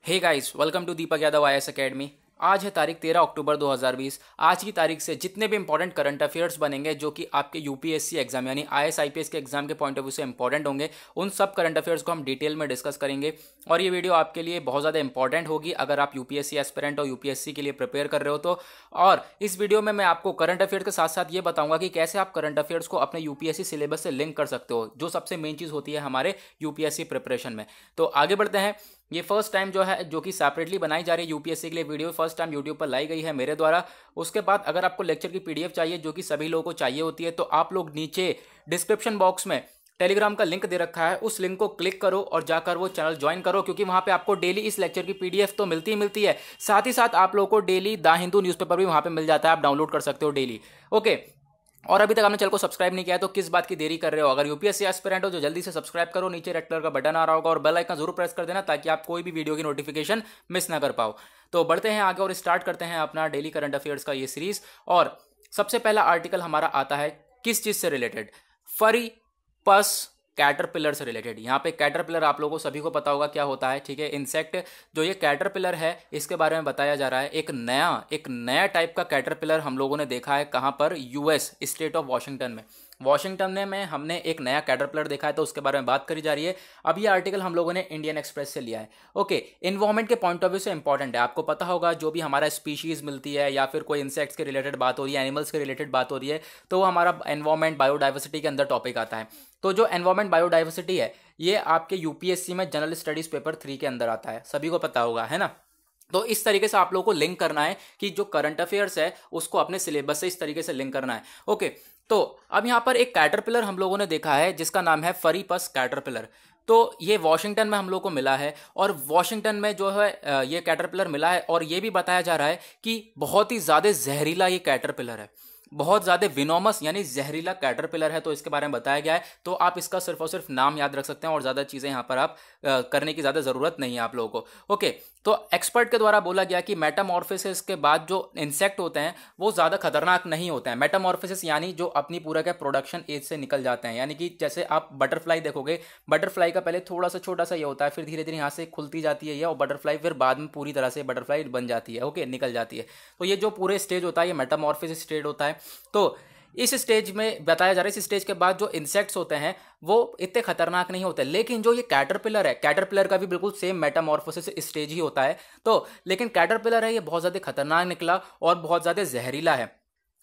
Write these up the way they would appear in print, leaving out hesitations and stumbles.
Hey guys, welcome to Deepak Yadav IAS academy. आज है तारीख 13 अक्टूबर 2020। आज की तारीख से जितने भी इंपॉर्टेंट करंट अफेयर्स बनेंगे जो कि आपके यूपीएससी एग्जाम यानी आईएएस आईपीएस के एग्जाम के पॉइंट ऑफ व्यू से इंपॉर्टेंट होंगे, उन सब करंट अफेयर्स को हम डिटेल में डिस्कस करेंगे। और ये वीडियो आपके लिए बहुत ज़्यादा इंपॉर्टेंट होगी अगर आप यूपीएससी एस्पिरेंट और यूपीएससी के लिए प्रिपेयर कर रहे हो तो। और इस वीडियो में मैं आपको करंट अफेयर्स के साथ साथ ये बताऊंगा कि कैसे आप करंट अफेयर्स को अपने यूपीएससी सिलेबस से लिंक कर सकते हो, जो सबसे मेन चीज़ होती है हमारे यूपीएससी प्रिपरेशन में। तो आगे बढ़ते हैं। ये फर्स्ट टाइम जो कि सेपरेटली बनाई जा रही है यूपीएससी के लिए वीडियो, फर्स्ट टाइम यूट्यूब पर लाई गई है मेरे द्वारा। उसके बाद अगर आपको लेक्चर की पीडीएफ चाहिए जो कि सभी लोगों को चाहिए होती है, तो आप लोग नीचे डिस्क्रिप्शन बॉक्स में टेलीग्राम का लिंक दे रखा है, उस लिंक को क्लिक करो और जाकर वो चैनल ज्वाइन करो, क्योंकि वहां पे आपको डेली इस लेक्चर की पीडीएफ तो मिलती ही मिलती है, साथ ही साथ आप लोगों को डेली द हिंदू न्यूज़पेपर भी वहां पे मिल जाता है, आप डाउनलोड कर सकते हो डेली। ओके। और अभी तक आपने चैनल को सब्सक्राइब नहीं किया है तो किस बात की देरी कर रहे हो? अगर यूपीएससी एस्पिरेंट हो जो जल्दी से सब्सक्राइब करो, नीचे रेड कलर का बटन आ रहा होगा और बेल आइकन जरूर प्रेस कर देना ताकि आप कोई भी वीडियो की नोटिफिकेशन मिस ना कर पाओ। तो बढ़ते हैं आगे और स्टार्ट करते हैं अपना डेली करंट अफेयर्स का ये सीरीज। और सबसे पहला आर्टिकल हमारा आता है किस चीज से रिलेटेड? फरी पस कैटरपिलर से रिलेटेड। यहाँ पे कैटरपिलर आप लोगों को सभी को पता होगा क्या होता है, ठीक है, इंसेक्ट। जो ये कैटरपिलर है इसके बारे में बताया जा रहा है। एक नया टाइप का कैटरपिलर हम लोगों ने देखा है कहाँ पर? यूएस स्टेट ऑफ वॉशिंगटन में। वॉशिंगटन में हमने एक नया कैटरपिलर देखा है, तो उसके बारे में बात करी जा रही है। अब ये आर्टिकल हम लोगों ने इंडियन एक्सप्रेस से लिया है। ओके। इन्वायरमेंट के पॉइंट ऑफ व्यू से इंपॉर्टेंट है। आपको पता होगा जो भी हमारा स्पीशीज मिलती है या फिर कोई इंसेक्ट्स के रिलेटेड बात हो रही है, एनिमल्स के रिलेटेड बात हो रही है, तो वो हमारा एनवायरमेंट बायोडाइवर्सिटी के अंदर टॉपिक आता है। तो जो एनवायरमेंट बायोडाइवर्सिटी है ये आपके यूपीएससी में जनरल स्टडीज पेपर 3 के अंदर आता है, सभी को पता होगा, है ना। तो इस तरीके से आप लोगों को लिंक करना है कि जो करंट अफेयर्स है उसको अपने सिलेबस से इस तरीके से लिंक करना है। ओके। तो अब यहाँ पर एक कैटरपिलर हम लोगों ने देखा है जिसका नाम है फरी पस कैटरपिलर। तो ये वॉशिंगटन में हम लोग को मिला है और वॉशिंगटन में जो है ये कैटरपिलर मिला है, और ये भी बताया जा रहा है कि बहुत ही ज़्यादा जहरीला ये कैटरपिलर है, बहुत ज़्यादा विनोमस यानी जहरीला कैटरपिलर है। तो इसके बारे में बताया गया है, तो आप इसका सिर्फ और सिर्फ नाम याद रख सकते हैं और ज़्यादा चीज़ें यहाँ पर आप करने की ज़्यादा ज़रूरत नहीं है आप लोगों को। ओके। तो एक्सपर्ट के द्वारा बोला गया कि मेटामॉर्फोसिस के बाद जो इंसेक्ट होते हैं वो ज़्यादा खतरनाक नहीं होते हैं। मेटामॉर्फोसिस यानी जो अपनी पूरा का प्रोडक्शन एज से निकल जाते हैं, यानी कि जैसे आप बटरफ्लाई देखोगे, बटरफ्लाई का पहले थोड़ा सा छोटा सा ये होता है, फिर धीरे धीरे यहाँ से खुलती जाती है ये, और बटरफ्लाई फिर बाद में पूरी तरह से बटरफ्लाई बन जाती है, ओके, निकल जाती है। तो ये जो पूरे स्टेज होता है ये मेटामॉर्फोसिस स्टेज होता है। तो इस स्टेज में बताया जा रहा है, इस स्टेज के बाद जो इंसेक्ट्स होते हैं वो इतने खतरनाक नहीं होते, लेकिन जो ये कैटरपिलर है, कैटरपिलर का भी बिल्कुल सेम मेटामॉर्फोसिस स्टेज ही होता है। तो लेकिन कैटरपिलर है ये बहुत ज़्यादा खतरनाक निकला और बहुत ज़्यादा जहरीला है।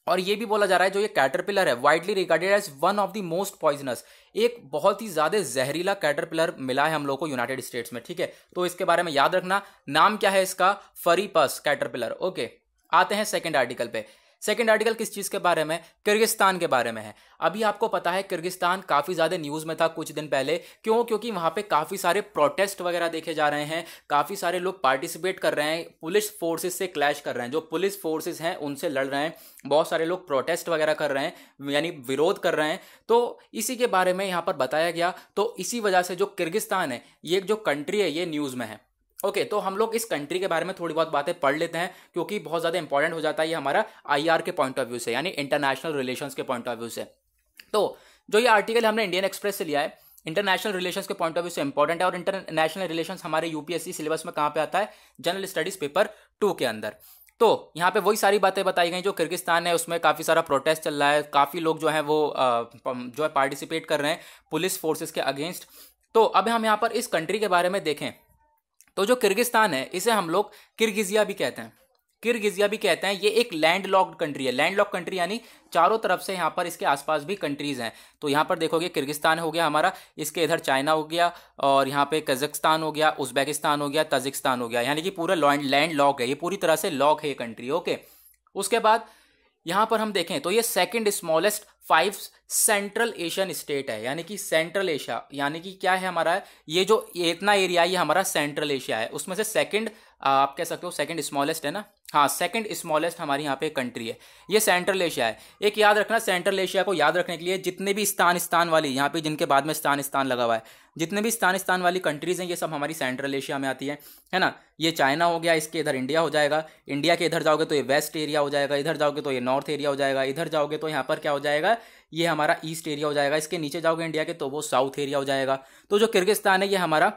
और ये भी बोला जा रहा है जो ये कैटरपिलर है widely regarded as one of the most poisonous, एक बहुत ही ज्यादा जहरीला कैटरपिलर मिला है हम लोग को यूनाइटेड स्टेट्स में, ठीक है। तो इसके बारे में याद रखना, नाम क्या है इसका? फरी पस कैटरपिलर। ओके। आते हैं सेकंड आर्टिकल पे। सेकंड आर्टिकल किस चीज के बारे में? किर्गिस्तान के बारे में है। अभी आपको पता है किर्गिस्तान काफी ज्यादा न्यूज में था कुछ दिन पहले। क्यों? क्योंकि वहां पे काफी सारे प्रोटेस्ट वगैरह देखे जा रहे हैं, काफी सारे लोग पार्टिसिपेट कर रहे हैं, पुलिस फोर्सेस से क्लैश कर रहे हैं, जो पुलिस फोर्सेस हैं उनसे लड़ रहे हैं, बहुत सारे लोग प्रोटेस्ट वगैरह कर रहे हैं यानी विरोध कर रहे हैं। तो इसी के बारे में यहाँ पर बताया गया। तो इसी वजह से जो किर्गिस्तान है ये जो कंट्री है ये न्यूज में है। ओके। तो हम लोग इस कंट्री के बारे में थोड़ी बहुत बातें पढ़ लेते हैं क्योंकि बहुत ज़्यादा इंपॉर्टेंट हो जाता है ये हमारा आईआर के पॉइंट ऑफ व्यू से, यानी इंटरनेशनल रिलेशंस के पॉइंट ऑफ व्यू से। तो जो ये आर्टिकल हमने इंडियन एक्सप्रेस से लिया है, इंटरनेशनल रिलेशंस के पॉइंट ऑफ व्यू से इंपॉर्टेंट है। और इंटरनेशनल रिलेशंस हमारे यूपीएससी सिलेबस में कहाँ पे आता है? जनरल स्टडीज पेपर 2 के अंदर। तो यहाँ पे वही सारी बातें बताई गई। जो किर्गिस्तान है उसमें काफ़ी सारा प्रोटेस्ट चल रहा है, काफ़ी लोग जो है वो जो है पार्टिसिपेट कर रहे हैं पुलिस फोर्सेस के अगेंस्ट। तो अब हम यहाँ पर इस कंट्री के बारे में देखें तो जो किर्गिस्तान है इसे हम लोग किर्गिजिया भी कहते हैं, किर्गिजिया भी कहते हैं। ये एक लैंड लॉक्ड कंट्री है। लैंड लॉक्ड कंट्री यानी चारों तरफ से यहाँ पर इसके आसपास भी कंट्रीज हैं। तो यहाँ पर देखोगे किर्गिस्तान हो गया हमारा, इसके इधर चाइना हो गया, और यहाँ पे कजाकिस्तान हो गया, उज्बेकिस्तान हो गया, तजिकिस्तान हो गया, यानी कि पूरा लैंड लॉक है, ये पूरी तरह से लॉक है ये कंट्री। ओके। उसके बाद यहाँ पर हम देखें तो ये second smallest 5 central Asian state है, यानी कि सेंट्रल एशिया, यानी कि क्या है हमारा ये जो इतना एरिया ये हमारा सेंट्रल एशिया है, उसमें से सेकंड आप कह सकते हो सेकंड स्मॉलेस्ट है ना, हाँ सेकंड स्मॉलेस्ट हमारी यहाँ पे कंट्री है, ये सेंट्रल एशिया है। एक याद रखना, सेंट्रल एशिया को याद रखने के लिए जितने भी स्थान वाली यहाँ पे जिनके बाद में स्थान लगा हुआ है, जितने भी स्थान वाली कंट्रीज हैं ये सब हमारी सेंट्रल एशिया में आती है ना। ये चाइना हो गया, इसके इधर इंडिया हो जाएगा, इंडिया के इधर जाओगे तो ये वेस्ट एरिया हो जाएगा, इधर जाओगे तो ये नॉर्थ एरिया हो जाएगा, इधर जाओगे तो यहाँ पर क्या हो जाएगा, ये हमारा ईस्ट एरिया हो जाएगा, इसके नीचे जाओगे इंडिया के तो वो साउथ एरिया हो जाएगा। तो जो किर्गिस्तान है ये हमारा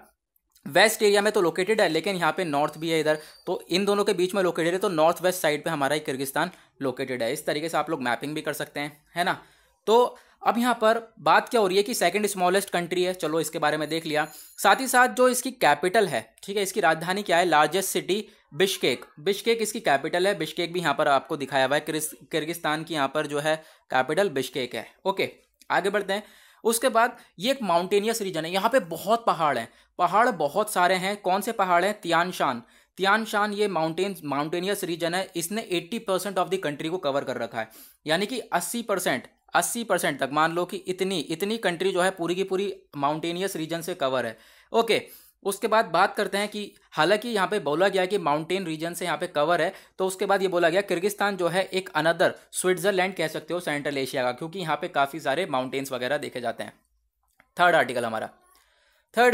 वेस्ट एरिया में तो लोकेटेड है, लेकिन यहाँ पे नॉर्थ भी है इधर, तो इन दोनों के बीच में लोकेटेड है, तो नॉर्थ वेस्ट साइड पे हमारा किर्गिस्तान लोकेटेड है। इस तरीके से आप लोग मैपिंग भी कर सकते हैं, है ना। तो अब यहाँ पर बात क्या हो रही है कि सेकंड स्मॉलेस्ट कंट्री है, चलो इसके बारे में देख लिया। साथ ही साथ जो इसकी कैपिटल है, ठीक है, इसकी राजधानी क्या है, लार्जेस्ट सिटी बिश्केक, बिश्केक इसकी कैपिटल है। बिश्केक भी यहाँ पर आपको दिखाया हुआ है, किर्गिस्तान की यहाँ पर जो है कैपिटल बिश्केक है। ओके, आगे बढ़ते हैं। उसके बाद ये एक माउंटेनियस रीजन है, यहाँ पे बहुत पहाड़ हैं, पहाड़ बहुत सारे हैं। कौन से पहाड़ हैं, तियानशान, तियानशान ये माउंटेनियस रीजन है, इसने 80% ऑफ द कंट्री को कवर कर रखा है, यानी कि 80% तक मान लो कि इतनी इतनी कंट्री जो है पूरी की पूरी माउंटेनियस रीजन से कवर है। ओके, उसके बाद बात करते हैं कि हालांकि यहाँ पे बोला गया कि माउंटेन रीजन से यहाँ पे कवर है, तो उसके बाद ये बोला गया किर्गिस्तान जो है एक अनदर स्विट्जरलैंड कह सकते हो सेंट्रल एशिया का, क्योंकि यहाँ पे काफ़ी सारे माउंटेन्स वगैरह देखे जाते हैं। थर्ड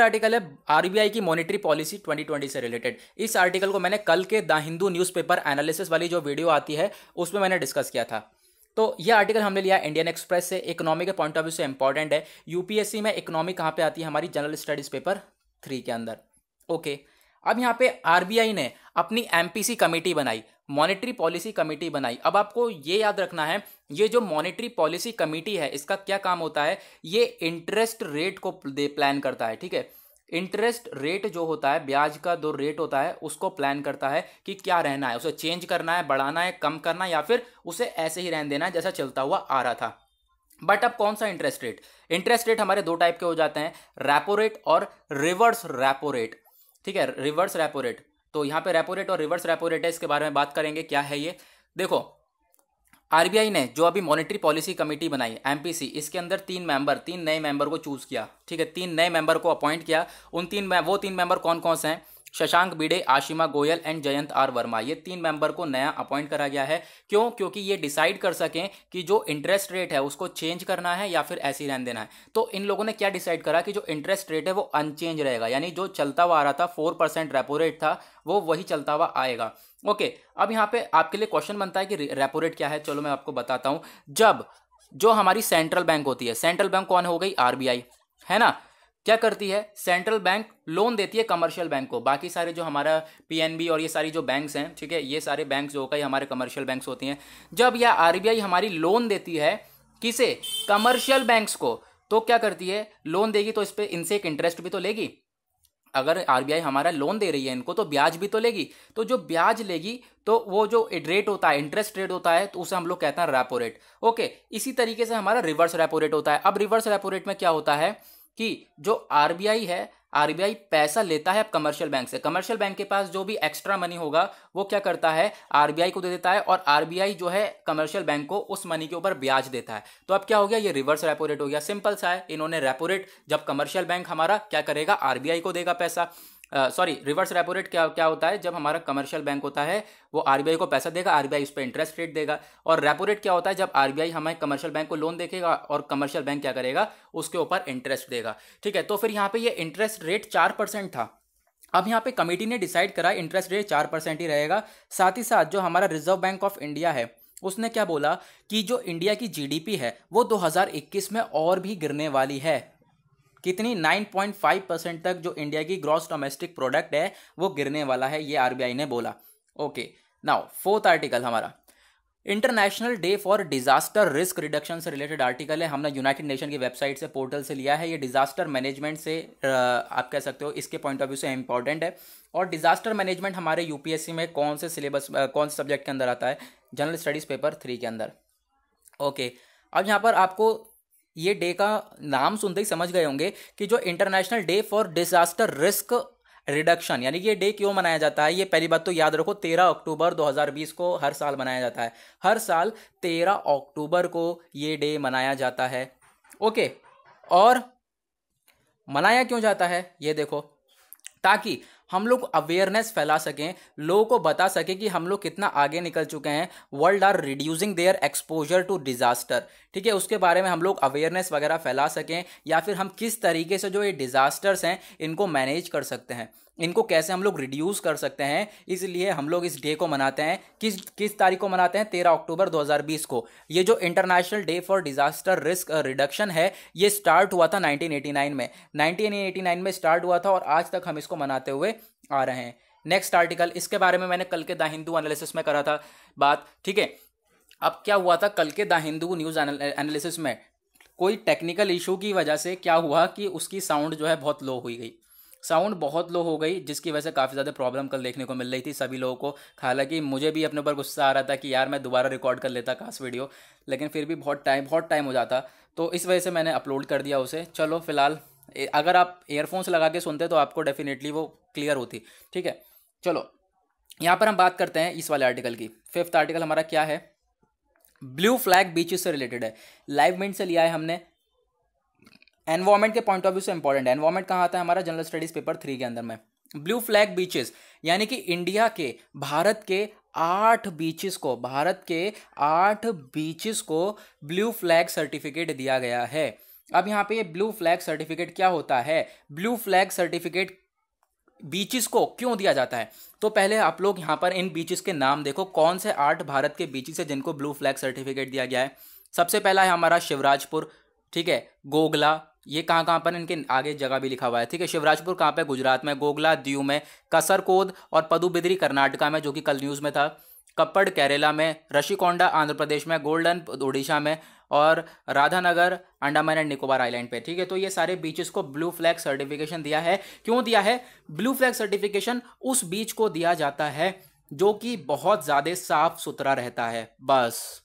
आर्टिकल है आरबीआई की मॉनेटरी पॉलिसी 2020 से रिलेटेड। इस आर्टिकल को मैंने कल के द हिंदू न्यूज़पेपर एनालिसिस वाली जो वीडियो आती है उसमें मैंने डिस्कस किया था। तो ये आर्टिकल हमने लिया इंडियन एक्सप्रेस से, इकोनॉमी के पॉइंट ऑफ व्यू से इंपॉर्टेंट है। यूपीएससी में इकोनॉमी कहाँ पे आती है, हमारी जनरल स्टडीज पेपर 3 के अंदर। ओके, अब यहाँ पे आरबीआई ने अपनी एमपीसी कमेटी बनाई, मॉनेटरी पॉलिसी कमेटी बनाई। अब आपको ये याद रखना है, ये जो मॉनेटरी पॉलिसी कमेटी है इसका क्या काम होता है, ये इंटरेस्ट रेट को प्लान करता है, ठीक है। इंटरेस्ट रेट जो होता है, ब्याज का जो रेट होता है उसको प्लान करता है कि क्या रहना है, उसे चेंज करना है, बढ़ाना है, कम करना है, या फिर उसे ऐसे ही रहने देना है जैसा चलता हुआ आ रहा था। बट अब कौन सा इंटरेस्ट रेट, इंटरेस्ट रेट हमारे 2 टाइप के हो जाते हैं, रेपो रेट और रिवर्स रेपो रेट, ठीक है, रिवर्स रेपो रेट। तो यहाँ पे रेपो रेट और रिवर्स रेपो रेट है, इसके बारे में बात करेंगे क्या है ये। देखो, आरबीआई ने जो अभी मॉनेटरी पॉलिसी कमेटी बनाई एमपीसी, इसके अंदर 3 नए मेंबर को चूज किया, ठीक है, 3 नए मेंबर को अपॉइंट किया। वो 3 मेंबर कौन कौन से हैं, शशांक भिडे, आशिमा गोयल एंड जयंत आर वर्मा, ये 3 मेंबर को नया अपॉइंट करा गया है। क्यों, क्योंकि ये डिसाइड कर सकें कि जो इंटरेस्ट रेट है उसको चेंज करना है या फिर ऐसे ही रहने देना है। तो इन लोगों ने क्या डिसाइड करा कि जो इंटरेस्ट रेट है वो अनचेंज रहेगा, यानी जो चलता हुआ आ रहा था 4% रेपो रेट था, वो वही चलता हुआ आएगा। ओके, अब यहाँ पे आपके लिए क्वेश्चन बनता है कि रेपो रेट क्या है, चलो मैं आपको बताता हूँ। जब जो हमारी सेंट्रल बैंक होती है, सेंट्रल बैंक कौन हो गई, आरबीआई, है ना, क्या करती है, सेंट्रल बैंक लोन देती है कमर्शियल बैंक को। बाकी सारे जो हमारा पीएनबी और ये सारी जो बैंक्स हैं, ठीक है, ये सारे बैंक्स जो कई हमारे कमर्शियल बैंक्स होती हैं। जब यह आरबीआई हमारी लोन देती है किसे, कमर्शियल बैंक्स को, तो क्या करती है, लोन देगी तो इस पर इनसे एक इंटरेस्ट भी तो लेगी। अगर आरबीआई हमारा लोन दे रही है इनको, तो ब्याज भी तो लेगी। तो जो ब्याज लेगी, तो वो जो रेट होता है, इंटरेस्ट रेट होता है, तो उसे हम लोग कहते हैं रेपो रेट। ओके, इसी तरीके से हमारा रिवर्स रेपो रेट होता है। अब रिवर्स रेपो रेट में क्या होता है कि जो आरबीआई है, आरबीआई पैसा लेता है कमर्शियल बैंक से, कमर्शियल बैंक के पास जो भी एक्स्ट्रा मनी होगा वो क्या करता है, आरबीआई को दे देता है, और आरबीआई जो है कमर्शियल बैंक को उस मनी के ऊपर ब्याज देता है। तो अब क्या हो गया, ये रिवर्स रेपो रेट हो गया। सिंपल सा है, इन्होंने रेपो रेट, जब कमर्शियल बैंक हमारा क्या करेगा, आरबीआई को देगा पैसा, सॉरी, रिवर्स रेपो रेट क्या क्या होता है, जब हमारा कमर्शियल बैंक होता है वो आरबीआई को पैसा देगा, आरबीआई उस पर इंटरेस्ट रेट देगा। और रेपो रेट क्या होता है, जब आरबीआई हमारे कमर्शियल बैंक को लोन देखेगा और कमर्शियल बैंक क्या करेगा, उसके ऊपर इंटरेस्ट देगा, ठीक है। तो फिर यहाँ पे ये इंटरेस्ट रेट 4% था। अब यहाँ पे कमेटी ने डिसाइड करा इंटरेस्ट रेट 4% ही रहेगा। साथ ही साथ जो हमारा रिजर्व बैंक ऑफ इंडिया है उसने क्या बोला कि जो इंडिया की जीडीपी है वो 2021 में और भी गिरने वाली है। कितनी, 9.5% तक जो इंडिया की ग्रॉस डोमेस्टिक प्रोडक्ट है वो गिरने वाला है, ये आरबीआई ने बोला। ओके, नाउ 4th आर्टिकल हमारा international day for disaster risk reduction से रिलेटेड आर्टिकल है। हमने यूनाइटेड नेशन की वेबसाइट से, पोर्टल से लिया है। ये डिजास्टर मैनेजमेंट से आप कह सकते हो इसके पॉइंट ऑफ व्यू से इंपॉर्टेंट है। और डिजास्टर मैनेजमेंट हमारे यूपीएससी में कौन से सिलेबस, कौन से सब्जेक्ट के अंदर आता है, जनरल स्टडीज पेपर 3 के अंदर। ओके, अब यहाँ पर आपको ये डे का नाम सुनते ही समझ गए होंगे कि जो international day for disaster risk reduction, यानी कि ये डे क्यों मनाया जाता है। ये पहली बात तो याद रखो, 13 अक्टूबर 2020 को हर साल मनाया जाता है। हर साल 13 अक्टूबर को ये डे मनाया जाता है। ओके, और मनाया क्यों जाता है ये देखो, ताकि हम लोग अवेयरनेस फैला सकें, लोगों को बता सकें कि हम लोग कितना आगे निकल चुके हैं, world are reducing their exposure to disaster, ठीक है, उसके बारे में हम लोग अवेयरनेस वगैरह फैला सकें, या फिर हम किस तरीके से जो ये डिजास्टर्स हैं इनको मैनेज कर सकते हैं, इनको कैसे हम लोग रिड्यूस कर सकते हैं। इसलिए हम लोग इस डे को मनाते हैं। किस किस तारीख को मनाते हैं? 13 अक्टूबर 2020 को। ये जो international day for disaster risk reduction है, ये स्टार्ट हुआ था 1989 में। 1989 में स्टार्ट हुआ था और आज तक हम इसको मनाते हुए आ रहे हैं। नेक्स्ट आर्टिकल, इसके बारे में मैंने कल के द हिंदू एनालिसिस में करा था बात, ठीक है। अब क्या हुआ था कल के द हिंदू न्यूज़ एनालिसिस में, कोई टेक्निकल इशू की वजह से क्या हुआ कि उसकी साउंड जो है बहुत लो हुई गई, साउंड बहुत लो हो गई, जिसकी वजह से काफ़ी ज़्यादा प्रॉब्लम कल देखने को मिल रही थी सभी लोगों को। हालांकि मुझे भी अपने ऊपर गुस्सा आ रहा था कि यार मैं दोबारा रिकॉर्ड कर लेता कास्ट वीडियो, लेकिन फिर भी बहुत टाइम हो जाता, तो इस वजह से मैंने अपलोड कर दिया उसे। चलो फिलहाल अगर आप एयरफोन्स लगा के सुनते तो आपको डेफिनेटली वो क्लियर होती, ठीक है। चलो यहाँ पर हम बात करते हैं इस वाले आर्टिकल की। 5th आर्टिकल हमारा क्या है? ब्लू फ्लैग बीचेस से रिलेटेड है, लाइव मिनट से लिया है हमने। एनवायरमेंट के पॉइंट ऑफ व्यू से इंपॉर्टेंट है। एनवायरमेंट कहाँ आता है? हमारा जनरल स्टडीज पेपर 3 के अंदर में। ब्लू फ्लैग बीचेस यानी कि इंडिया के, भारत के 8 बीचेस को ब्लू फ्लैग सर्टिफिकेट दिया गया है। अब यहाँ पे ये ब्लू फ्लैग सर्टिफिकेट क्या होता है? ब्लू फ्लैग सर्टिफिकेट बीचेस को क्यों दिया जाता है? तो पहले आप लोग यहाँ पर इन बीचेस के नाम देखो, कौन से 8 भारत के बीचेस है जिनको ब्लू फ्लैग सर्टिफिकेट दिया गया है। सबसे पहला है हमारा शिवराजपुर, ठीक है, गोगला, ये कहाँ पर, इनके आगे जगह भी लिखा हुआ है, ठीक है। शिवराजपुर कहाँ पे? गुजरात में। गोगला दीव में। कसरकोद और पदुबिद्री कर्नाटका में, जो कि कल न्यूज़ में था। कप्पड़ केरला में। ऋषिकोंडा आंध्र प्रदेश में। गोल्डन उड़ीसा में। और राधानगर अंडमान एंड निकोबार आइलैंड पे, ठीक है। तो ये सारे बीचेस को ब्लू फ्लैग सर्टिफिकेशन दिया है। क्यों दिया है? ब्लू फ्लैग सर्टिफिकेशन उस बीच को दिया जाता है जो कि बहुत ज़्यादा साफ सुथरा रहता है, बस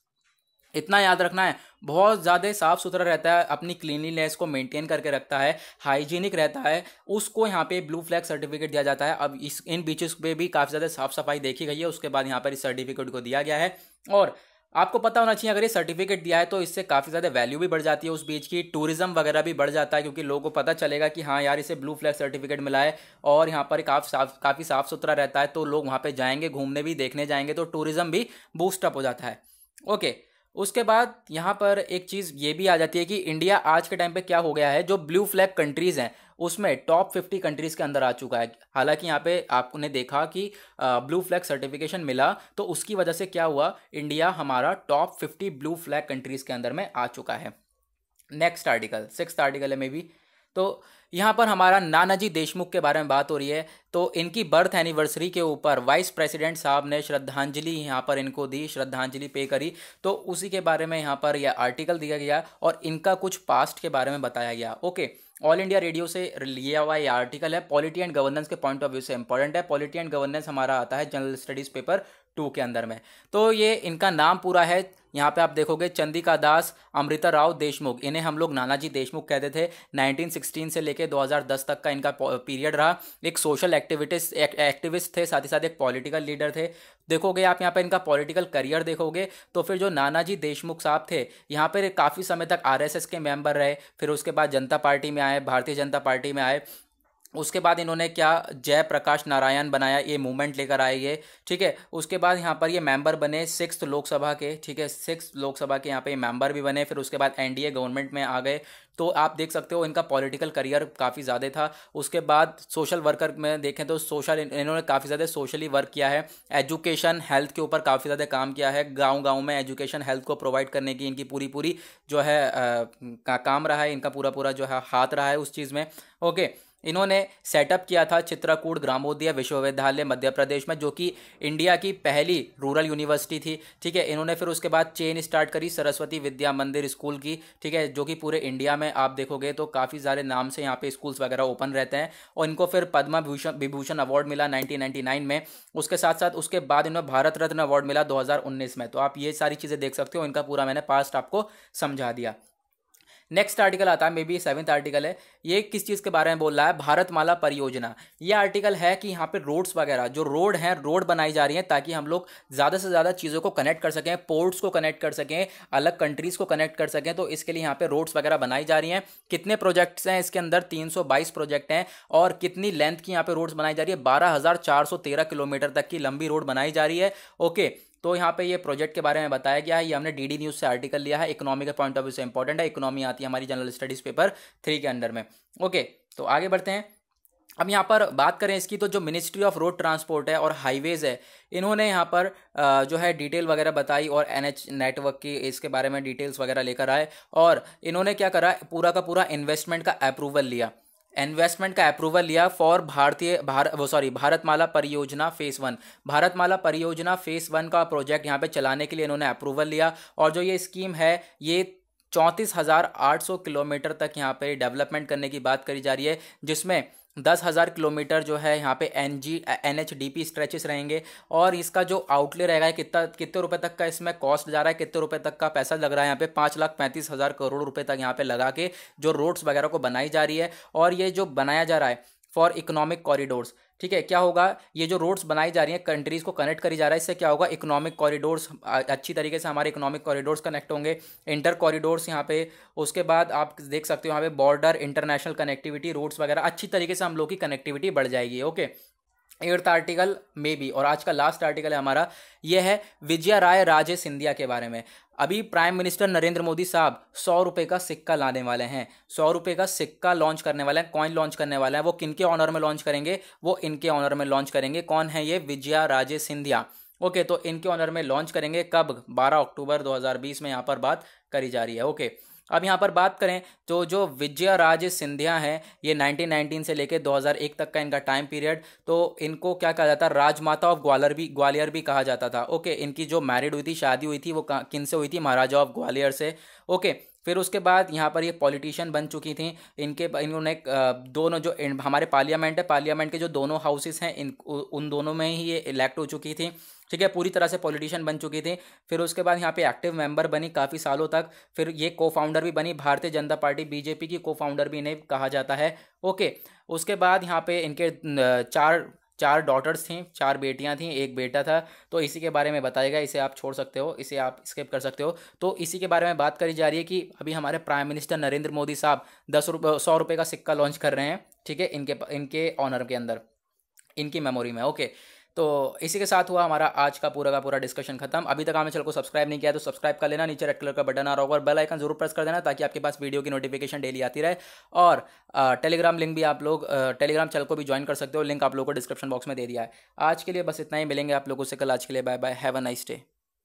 इतना याद रखना है। बहुत ज़्यादा साफ सुथरा रहता है, अपनी क्लीनलीनेस को मेंटेन करके रखता है, हाइजीनिक रहता है, उसको यहाँ पे ब्लू फ्लैग सर्टिफिकेट दिया जाता है। अब इन बीचेस पे भी काफ़ी ज़्यादा साफ सफाई देखी गई है, उसके बाद यहाँ पर इस सर्टिफिकेट को दिया गया है। और आपको पता होना चाहिए, अगर ये सर्टिफिकेट दिया है तो इससे काफ़ी ज़्यादा वैल्यू भी बढ़ जाती है उस बीच की, टूरिज्म वगैरह भी बढ़ जाता है, क्योंकि लोगों को पता चलेगा कि हाँ यार इसे ब्लू फ्लैग सर्टिफिकेट मिला है और यहाँ पर काफ़ी साफ सुथरा रहता है, तो लोग वहाँ पे जाएंगे, घूमने भी, देखने जाएंगे, तो टूरिज्म भी बूस्टअप हो जाता है। ओके, उसके बाद यहाँ पर एक चीज़ ये भी आ जाती है कि इंडिया आज के टाइम पे क्या हो गया है, जो ब्लू फ्लैग कंट्रीज़ हैं उसमें टॉप 50 कंट्रीज़ के अंदर आ चुका है। हालांकि यहाँ पे आपने देखा कि ब्लू फ्लैग सर्टिफिकेशन मिला, तो उसकी वजह से क्या हुआ, इंडिया हमारा टॉप 50 ब्लू फ्लैग कंट्रीज़ के अंदर में आ चुका है। नेक्स्ट आर्टिकल, 6th आर्टिकल है मे बी। तो यहाँ पर हमारा नानाजी देशमुख के बारे में बात हो रही है। तो इनकी बर्थ एनिवर्सरी के ऊपर वाइस प्रेसिडेंट साहब ने श्रद्धांजलि यहाँ पर इनको दी, श्रद्धांजलि पे करी, तो उसी के बारे में यहाँ पर यह आर्टिकल दिया गया और इनका कुछ पास्ट के बारे में बताया गया। ओके, ऑल इंडिया रेडियो से लिया हुआ ये आर्टिकल है, पॉलिटी एंड गवर्नेंस के पॉइंट ऑफ व्यू से इंपॉर्टेंट है। पॉलिटी एंड गवर्नेंस हमारा आता है जनरल स्टडीज़ पेपर 2 के अंदर में। तो ये इनका नाम पूरा है, यहाँ पे आप देखोगे, चंद्रिका दास अमृता राव देशमुख, इन्हें हम लोग नानाजी देशमुख कहते थे। 1916 से लेके 2010 तक का इनका पीरियड रहा। एक सोशल एक्टिविस्ट थे, साथ ही साथ एक पॉलिटिकल लीडर थे। देखोगे आप यहाँ पर इनका पॉलिटिकल करियर देखोगे तो फिर जो नानाजी देशमुख साहब थे, यहाँ पर काफ़ी समय तक आरएसएस के मेंबर रहे, फिर उसके बाद जनता पार्टी में आए, भारतीय जनता पार्टी में आए। उसके बाद इन्होंने क्या, जय प्रकाश नारायण बनाया, ये मूवमेंट लेकर आए ये, ठीक है। उसके बाद यहाँ पर ये मेंबर बने 6th लोकसभा के, ठीक है, 6th लोकसभा के यहाँ पे मेंबर भी बने। फिर उसके बाद एनडीए गवर्नमेंट में आ गए। तो आप देख सकते हो इनका पॉलिटिकल करियर काफ़ी ज़्यादा था। उसके बाद सोशल वर्कर में देखें तो इन्होंने काफ़ी ज़्यादा सोशली वर्क किया है। एजुकेशन हेल्थ के ऊपर काफ़ी ज़्यादा काम किया है। गाँव में एजुकेशन हेल्थ को प्रोवाइड करने की इनकी पूरी जो है काम रहा है, इनका पूरा जो है हाथ रहा है उस चीज़ में। ओके, इन्होंने सेटअप किया था चित्रकूट ग्रामोदय विश्वविद्यालय मध्य प्रदेश में, जो कि इंडिया की पहली रूरल यूनिवर्सिटी थी, ठीक है। इन्होंने फिर उसके बाद चेन स्टार्ट करी सरस्वती विद्या मंदिर स्कूल की, ठीक है, जो कि पूरे इंडिया में आप देखोगे तो काफ़ी सारे नाम से यहाँ पे स्कूल्स वगैरह ओपन रहते हैं। और इनको फिर पद्मा विभूषण अवार्ड मिला 1999 में। उसके साथ साथ उसके बाद इन्हें भारत रत्न अवार्ड मिला 2019 में। तो आप ये सारी चीज़ें देख सकते हो, इनका पूरा मैंने पास्ट आपको समझा दिया। नेक्स्ट आर्टिकल आता है, मे बी 7th आर्टिकल है। ये किस चीज़ के बारे में बोल रहा है? भारतमाला परियोजना। ये आर्टिकल है कि यहाँ पे रोड्स वगैरह जो रोड हैं, रोड बनाई जा रही हैं ताकि हम लोग ज़्यादा से ज़्यादा चीज़ों को कनेक्ट कर सकें, पोर्ट्स को कनेक्ट कर सकें, अलग कंट्रीज़ को कनेक्ट कर सकें। तो इसके लिए यहाँ पे रोड्स वगैरह बनाई जा रही हैं। कितने प्रोजेक्ट्स हैं इसके अंदर? 322 प्रोजेक्ट हैं। और कितनी लेंथ की यहाँ पे रोड्स बनाई जा रही है? 12,413 किलोमीटर तक की लंबी रोड बनाई जा रही है। ओके, तो यहाँ पे ये प्रोजेक्ट के बारे में बताया गया है। ये हमने डीडी न्यूज़ से आर्टिकल लिया है, इकोनॉमी के पॉइंट ऑफ व्यू से इंपॉर्टेंट है। इकोनॉमी आती है हमारी जनरल स्टडीज़ पेपर 3 के अंडर में। ओके, तो आगे बढ़ते हैं। अब यहाँ पर बात करें इसकी, तो जो मिनिस्ट्री ऑफ रोड ट्रांसपोर्ट है और हाईवेज़ है, इन्होंने यहाँ पर जो है डिटेल वगैरह बताई और एनएच नेटवर्क की इसके बारे में डिटेल्स वगैरह लेकर आए। और इन्होंने क्या करा, पूरा का पूरा इन्वेस्टमेंट का अप्रूवल लिया। फॉर भारतमाला परियोजना फेज़ 1। भारतमाला परियोजना फेज़ 1 का प्रोजेक्ट यहाँ पे चलाने के लिए इन्होंने अप्रूवल लिया। और जो ये स्कीम है, ये 34,800 किलोमीटर तक यहाँ पे डेवलपमेंट करने की बात करी जा रही है, जिसमें 10,000 किलोमीटर जो है यहाँ पे NHDP स्ट्रेचेस रहेंगे। और इसका जो आउटले रहेगा, कितने रुपए तक का इसमें कॉस्ट जा रहा है, कितने रुपए तक का पैसा लग रहा है, यहाँ पे 5,35,000 करोड़ रुपए तक यहाँ पे लगा के जो रोड्स वगैरह को बनाई जा रही है। और ये जो बनाया जा रहा है फॉर इकोनॉमिक कॉरिडोर्स, ठीक है, क्या होगा, ये जो रोड्स बनाई जा रही हैं, कंट्रीज़ को कनेक्ट करी जा रहा है, इससे क्या होगा, इकोनॉमिक कॉरिडोर्स अच्छी तरीके से हमारे इकोनॉमिक कॉरिडोर्स कनेक्ट होंगे, इंटर कॉरिडोर्स यहाँ पे। उसके बाद आप देख सकते हो यहाँ पे बॉर्डर, इंटरनेशनल कनेक्टिविटी, रोड्स वगैरह अच्छी तरीके से हम लोग की कनेक्टिविटी बढ़ जाएगी। ओके, 8th आर्टिकल में भी, और आज का लास्ट आर्टिकल है हमारा, यह है विजया राय राजे सिंधिया के बारे में। अभी प्राइम मिनिस्टर नरेंद्र मोदी साहब 100 रुपये का सिक्का लाने वाले हैं, 100 रुपये का सिक्का लॉन्च करने वाले हैं, कॉइन लॉन्च करने वाले हैं। वो किनके ऑनर में लॉन्च करेंगे? वो इनके ऑनर में लॉन्च करेंगे। कौन है ये? विजया राजे सिंधिया। ओके, तो इनके ऑनर में लॉन्च करेंगे कब? 12 अक्टूबर 2020 में यहाँ पर बात करी जा रही है। ओके, अब यहाँ पर बात करें तो जो विजया राजे सिंधिया हैं, ये 1919 से लेकर 2001 तक का इनका टाइम पीरियड। तो इनको क्या कहा जाता है? राजमाता ऑफ ग्वालियर भी कहा जाता था। ओके, इनकी जो मैरिड हुई थी, शादी हुई थी, वो किन से हुई थी? महाराजा ऑफ ग्वालियर से। ओके, फिर उसके बाद यहाँ पर ये पॉलिटिशियन बन चुकी थी। इन्होंने दोनों जो हमारे पार्लियामेंट है, पार्लियामेंट के जो दोनों हाउसेस हैं, उन दोनों में ही ये इलेक्ट हो चुकी थी। ठीक है, पूरी तरह से पॉलिटिशियन बन चुकी थी। फिर उसके बाद यहाँ पे एक्टिव मेंबर बनी काफ़ी सालों तक। फिर ये को फाउंडर भी बनी, भारतीय जनता पार्टी बीजेपी की को फाउंडर भी इन्हें कहा जाता है। ओके, उसके बाद यहाँ पे इनके चार डॉटर्स थीं, 4 बेटियां थीं, 1 बेटा था। तो इसी के बारे में बताएगा, इसे आप छोड़ सकते हो, इसे आप स्किप कर सकते हो। तो इसी के बारे में बात करी जा रही है कि अभी हमारे प्राइम मिनिस्टर नरेंद्र मोदी साहब 100 रुपये का सिक्का लॉन्च कर रहे हैं, ठीक है, इनके ऑनर के अंदर, इनकी मेमोरी में। ओके, तो इसी के साथ हुआ हमारा आज का पूरा डिस्कशन खत्म। अभी तक आपने चैनल को सब्सक्राइब नहीं किया तो सब्सक्राइब कर लेना, नीचे रेड कलर का बटन आ रहा होगा और बेल आइकन जरूर प्रेस कर देना ताकि आपके पास वीडियो की नोटिफिकेशन डेली आती रहे। और टेलीग्राम लिंक भी आप लोग टेलीग्राम चैनल को भी ज्वाइन कर सकते हो, लिंक आप लोगों को डिस्क्रिप्शन बॉक्स में दे दिया है। आज के लिए बस इतना ही, मिलेंगे आप लोगों से कल। आज के लिए bye bye, have a nice day.